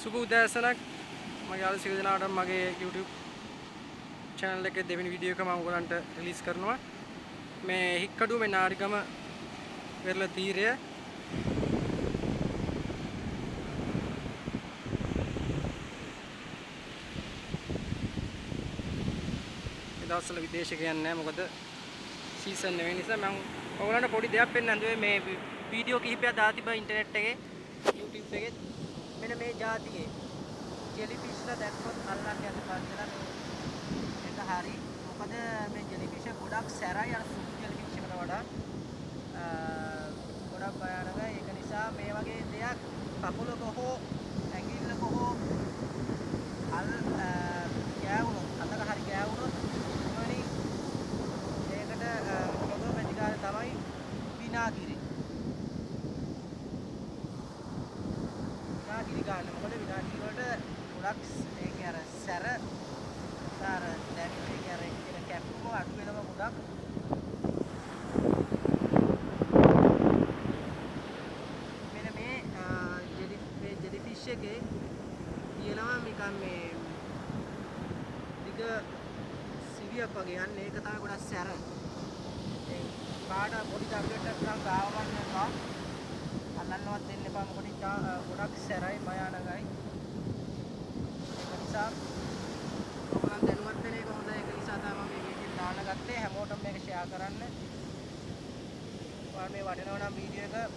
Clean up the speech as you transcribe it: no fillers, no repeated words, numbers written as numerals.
සුබ උදෑසනක් මගේ යාළු සියලු දෙනාටම මගේ YouTube channel එකේ දෙවෙනි වීඩියෝ එක මම ඔයගලන්ට රිලීස් කරනවා. මේ හික්කඩුව මේ නාරිගම වෙරළ තීරය මේ දවස්වල විදේශ කියන්නේ නැහැ මොකද සීසන් නෙවෙයි නිසා මම ඔයගලන්ට පොඩි දෙයක් පෙන්නන්න හදුවේ මේ වීඩියෝ කිහිපයක් දාලා තිබ්බා ඉන්ටර්නෙට් එකේ YouTube එකේ මෙන්න මේ જાතියේ ජෙලිෆිෂ්ලා දැක්කොත් අල්ලන්න යන්න පාදලා මේක හරි මොකද මේ ජෙලිෆිෂ් ගොඩක් සැරයි අර සුප් ජෙලිෆිෂ් එකට වඩා ගොඩක් භයානකයි ඒක නිසා මේ වගේ දෙයක් කකුලක හෝ ඇඟිල්ලක හෝ ගෑවුනොත් අතක හරි ගෑවුනොත් එවැනි ඒකට පොදු ප්‍රතිකාරය තමයි විනාගිරි ගන්න. මොකද විනාඩි වලට ගොඩක් ඒක අර සැර අර දැන් ඒක අර කියන කැප්පුම අඩු වෙනවා ගොඩක්. මෙන්න මේ ජෙලිෆිෂ් එකේ තියෙනවා නිකන් මේ දිග සිවියක් වගේ යන්නේ ඒක තමයි ගොඩක් සැර. ඒ කාට පොඩි දරුවෙක්ට නිකන් ගාවන්න එපා. අල්ලන්නවත් දෙන්න එපා මොකද ගොඩක් සැරයි භයානකයි. ඒක නිසා ඔයගොල්ලන් දැනුවත් වෙන එක හොඳයි. ඒක නිසා තමයි මම මේ වීඩියෝ දාන්න ගත්තේ. හැමෝටම මේක ෂෙයා කරන්න. ඔයාලා මේ වටිනවා නම් වීඩියෝ එක